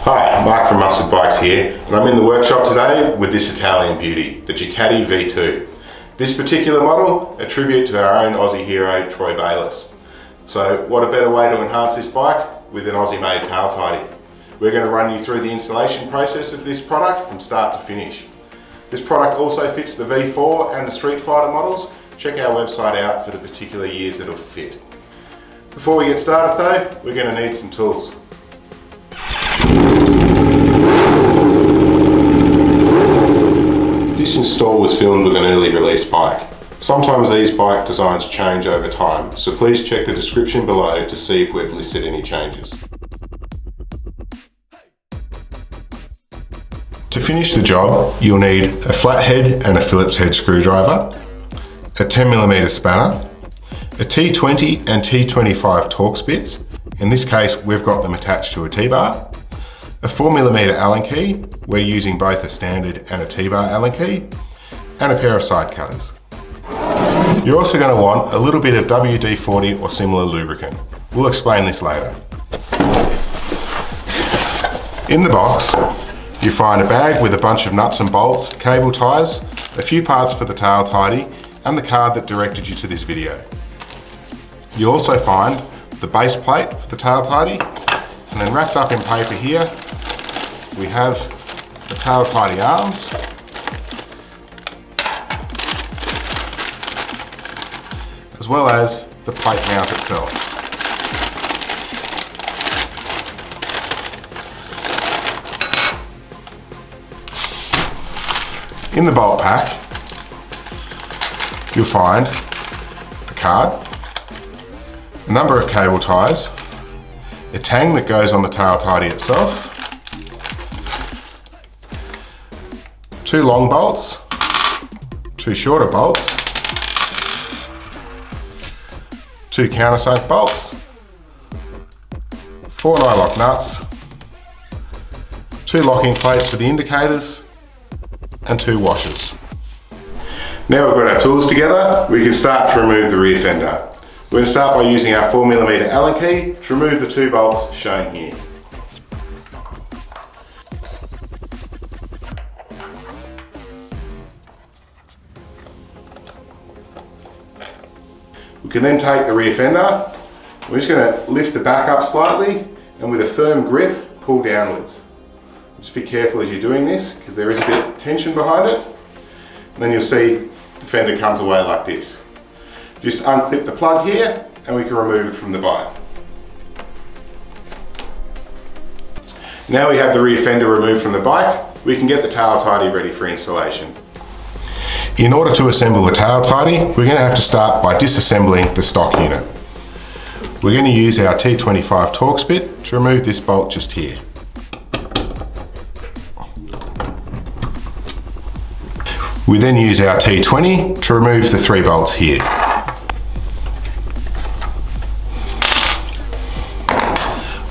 Hi, Mark from Mustard Bikes here, and I'm in the workshop today with this Italian beauty, the Ducati V2. This particular model, a tribute to our own Aussie hero, Troy Bayliss. So what a better way to enhance this bike with an Aussie-made tail tidy. We're going to run you through the installation process of this product from start to finish. This product also fits the V4 and the Streetfighter models. Check our website out for the particular years it'll fit. Before we get started though, we're going to need some tools. This install was filmed with an early release bike. Sometimes these bike designs change over time, so please check the description below to see if we've listed any changes. To finish the job, you'll need a flathead and a Phillips head screwdriver, a 10mm spanner, a T20 and T25 Torx bits. In this case, we've got them attached to a T-bar. A 4mm Allen key, we're using both a standard and a T-bar Allen key, and a pair of side cutters. You're also going to want a little bit of WD-40 or similar lubricant. We'll explain this later. In the box, you find a bag with a bunch of nuts and bolts, cable ties, a few parts for the tail tidy, and the card that directed you to this video. You'll also find the base plate for the tail tidy, and then wrapped up in paper here, we have the tail tidy arms, as well as the plate mount itself. In the bolt pack, you'll find the card, a number of cable ties, a tang that goes on the tail tidy itself, 2 long bolts, 2 shorter bolts, 2 countersunk bolts, 4 nylock nuts, 2 locking plates for the indicators, and 2 washers. Now we've got our tools together, we can start to remove the rear fender. We're going to start by using our 4mm Allen key to remove the 2 bolts shown here. We can then take the rear fender, we're just going to lift the back up slightly and with a firm grip pull downwards. Just be careful as you're doing this because there is a bit of tension behind it. And then you'll see the fender comes away like this. Just unclip the plug here and we can remove it from the bike. Now we have the rear fender removed from the bike, we can get the tail tidy ready for installation. In order to assemble the tail tidy, we're going to have to start by disassembling the stock unit. We're going to use our T25 Torx bit to remove this bolt just here. We then use our T20 to remove the 3 bolts here.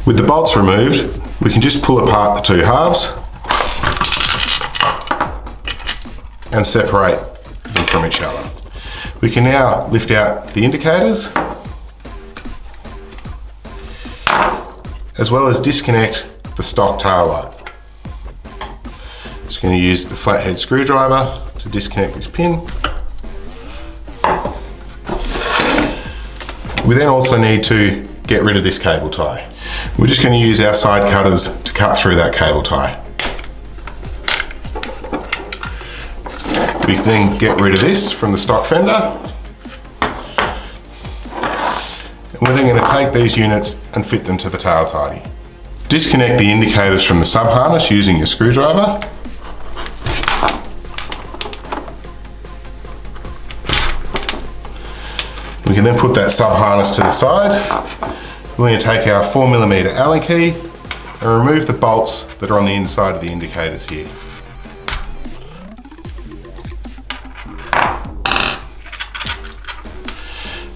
With the bolts removed, we can just pull apart the 2 halves and separate them from each other. We can now lift out the indicators, as well as disconnect the stock tail light. Just going to use the flathead screwdriver to disconnect this pin. We then also need to get rid of this cable tie. We're just going to use our side cutters to cut through that cable tie. We can then get rid of this from the stock fender. And we're then going to take these units and fit them to the tail tidy. Disconnect the indicators from the sub harness using your screwdriver. We can then put that sub harness to the side. We're going to take our 4mm Allen key and remove the bolts that are on the inside of the indicators here.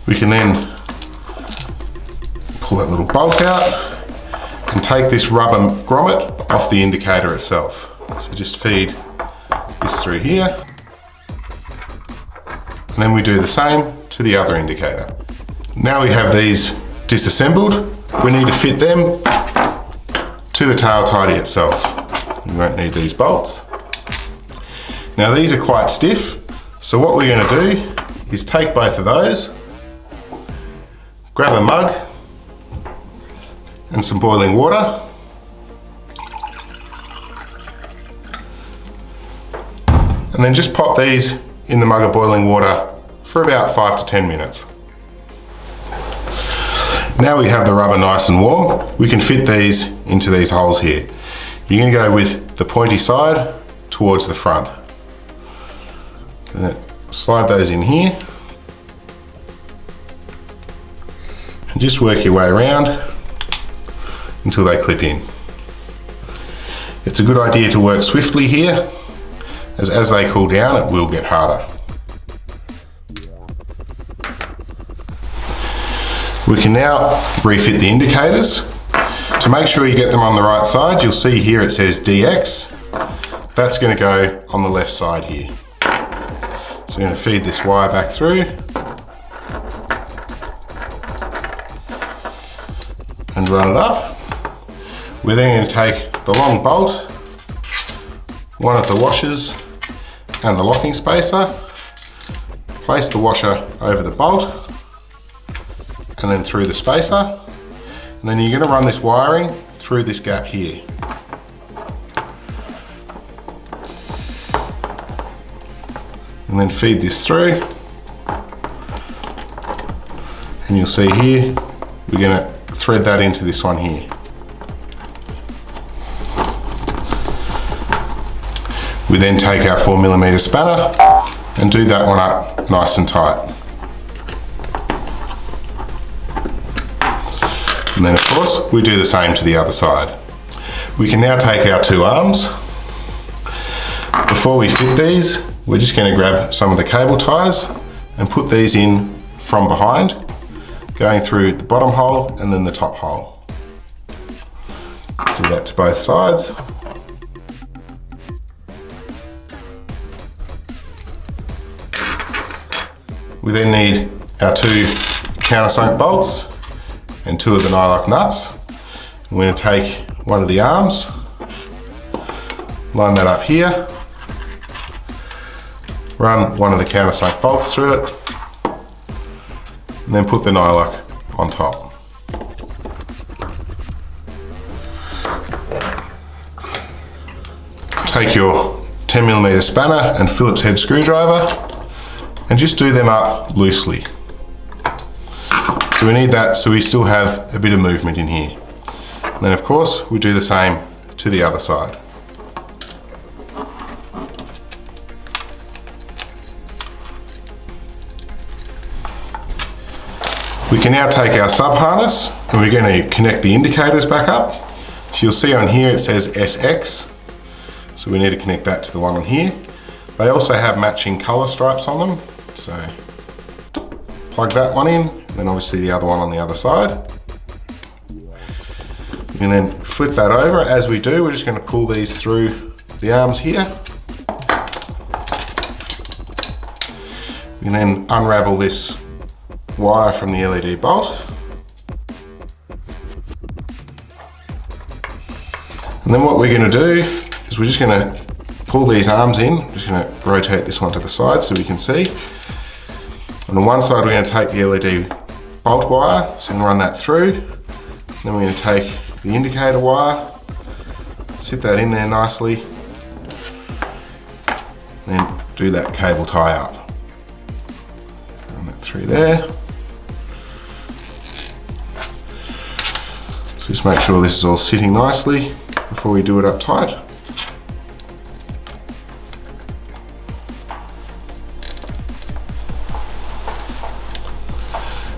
We can then pull that little bolt out and take this rubber grommet off the indicator itself. So just feed this through here. And then we do the same to the other indicator. Now we have these disassembled, we need to fit them to the tail tidy itself. You won't need these bolts. Now these are quite stiff, so what we're going to do is take both of those, grab a mug and some boiling water, and then just pop these in the mug of boiling water for about 5 to 10 minutes. Now we have the rubber nice and warm, we can fit these into these holes here. You're going to go with the pointy side towards the front. And slide those in here and just work your way around until they clip in. It's a good idea to work swiftly here, as they cool down it will get harder. We can now refit the indicators. To make sure you get them on the right side, you'll see here it says DX. That's going to go on the left side here. So we're going to feed this wire back through and run it up. We're then going to take the long bolt, one of the washers and the locking spacer, place the washer over the bolt and then through the spacer, and then you're going to run this wiring through this gap here. And then feed this through, and you'll see here we're going to thread that into this one here. We then take our 4mm spanner and do that one up nice and tight. And then of course we do the same to the other side. We can now take our two arms. Before we fit these, we're just going to grab some of the cable ties and put these in from behind, going through the bottom hole and then the top hole. Do that to both sides. We then need our two countersunk bolts and two of the nylock nuts. We're going to take one of the arms, line that up here, run one of the countersunk bolts through it, and then put the nylock on top. Take your 10mm spanner and Phillips head screwdriver and just do them up loosely. So we need that so we still have a bit of movement in here. And then of course we do the same to the other side. We can now take our sub harness and we're going to connect the indicators back up. So you'll see on here it says SX. So we need to connect that to the one on here. They also have matching color stripes on them. So plug that one in, and then obviously the other one on the other side. And then flip that over. As we do, we're just going to pull these through the arms here. And then unravel this wire from the LED bolt. And then what we're going to do is we're just going to pull these arms in. We're just going to rotate this one to the side so we can see. On the one side we're going to take the LED bolt wire, so we're going to run that through. Then we're going to take the indicator wire, sit that in there nicely, and then do that cable tie up. Run that through there. So just make sure this is all sitting nicely before we do it up tight.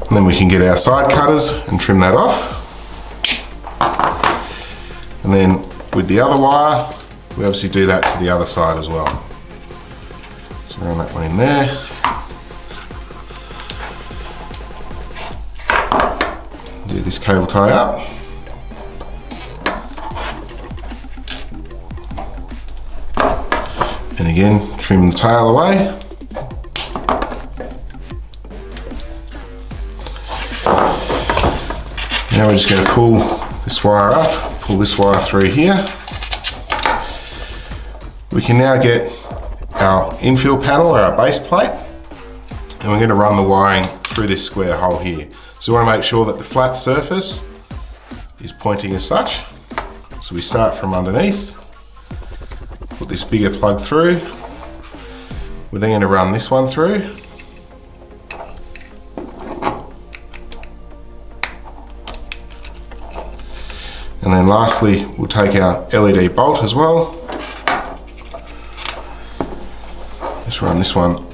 And then we can get our side cutters and trim that off. And then with the other wire, we obviously do that to the other side as well. So run that one in there. Do this cable tie up. And again, trim the tail away. Now we're just going to pull this wire up, pull this wire through here. We can now get our infill panel or our base plate, and we're going to run the wiring through this square hole here. So we want to make sure that the flat surface is pointing as such. So we start from underneath, put this bigger plug through. We're then going to run this one through. And then lastly, we'll take our LED bolt as well. Just run this one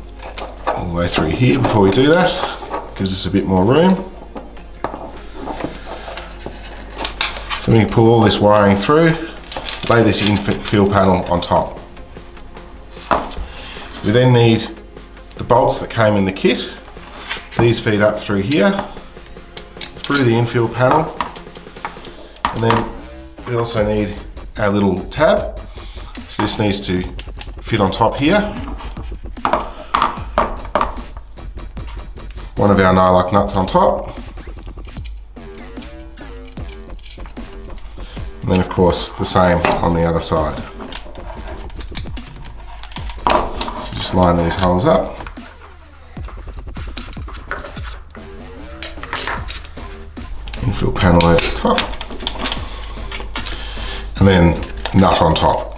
all the way through here before we do that. Gives us a bit more room. So we can pull all this wiring through, lay this infill panel on top. We then need the bolts that came in the kit. These feed up through here, through the infill panel. And then we also need our little tab. So this needs to fit on top here. One of our nylock nuts on top. And then of course the same on the other side. So just line these holes up. Infill panel over the top. And then nut on top.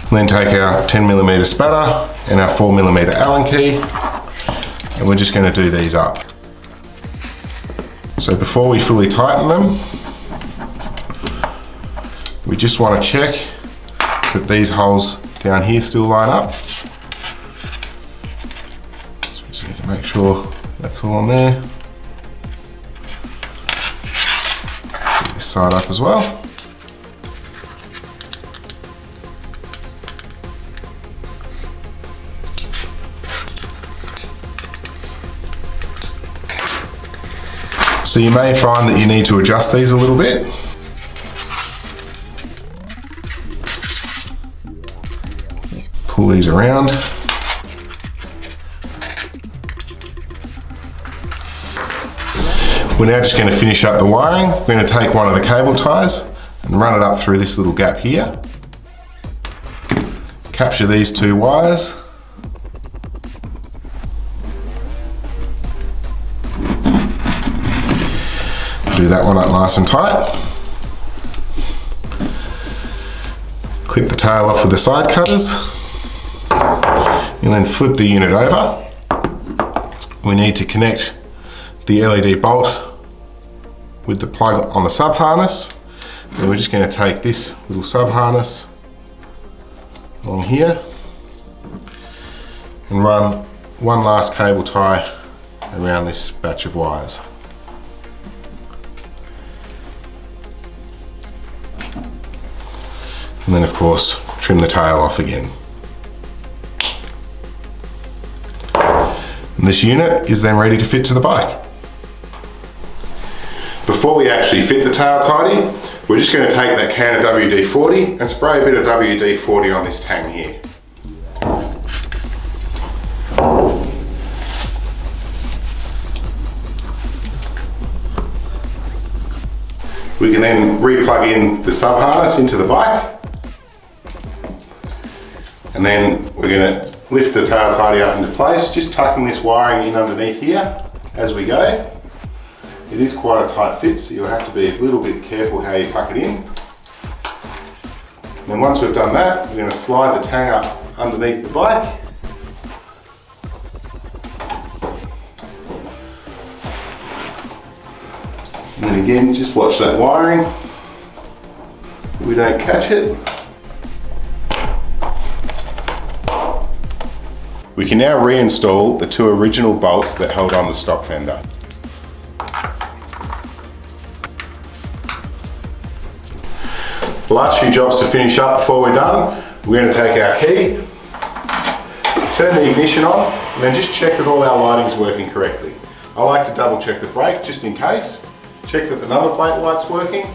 And then take our 10mm spatter and our 4mm Allen key, and we're just going to do these up. So before we fully tighten them, we just want to check that these holes down here still line up. So we just need to make sure that's all on there. Get this side up as well. So you may find that you need to adjust these a little bit. Just pull these around. We're now just going to finish up the wiring. We're going to take one of the cable ties and run it up through this little gap here. Capture these two wires. Do that one up nice and tight. Clip the tail off with the side cutters. And then flip the unit over. We need to connect the LED bolt with the plug on the sub harness. And we're just going to take this little sub harness along here and run one last cable tie around this batch of wires. And then of course, trim the tail off again. And this unit is then ready to fit to the bike. Before we actually fit the tail tidy, we're just going to take that can of WD-40 and spray a bit of WD-40 on this tang here. We can then re-plug in the sub harness into the bike. And then we're going to lift the tail tidy up into place, just tucking this wiring in underneath here as we go. It is quite a tight fit, so you'll have to be a little bit careful how you tuck it in. And then once we've done that, we're going to slide the tang up underneath the bike. And then again, just watch that wiring. We don't catch it. We can now reinstall the two original bolts that held on the stock fender. The last few jobs to finish up before we're done, we're going to take our key, turn the ignition on, and then just check that all our lighting's working correctly. I like to double check the brake just in case, check that the number plate light's working,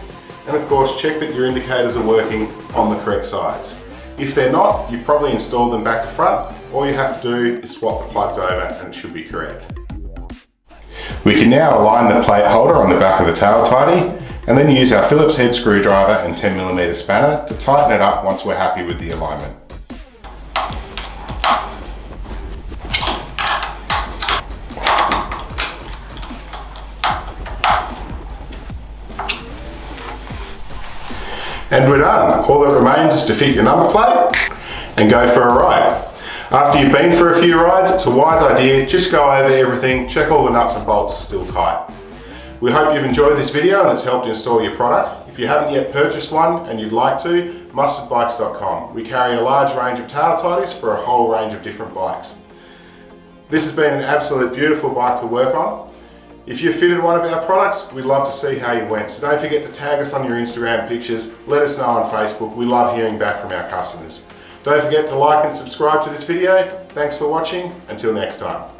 and of course check that your indicators are working on the correct sides. If they're not, you probably installed them back to front. All you have to do is swap the plugs over and it should be correct. We can now align the plate holder on the back of the tail tidy and then use our Phillips head screwdriver and 10mm spanner to tighten it up once we're happy with the alignment. And we're done. All that remains is to fit your number plate and go for a ride. After you've been for a few rides, it's a wise idea, just go over everything, check all the nuts and bolts are still tight. We hope you've enjoyed this video and it's helped install your product. If you haven't yet purchased one and you'd like to, mustardbikes.com. We carry a large range of tail tidies for a whole range of different bikes. This has been an absolute beautiful bike to work on. If you've fitted one of our products, we'd love to see how you went. So don't forget to tag us on your Instagram pictures, let us know on Facebook. We love hearing back from our customers. Don't forget to like and subscribe to this video. Thanks for watching. Until next time.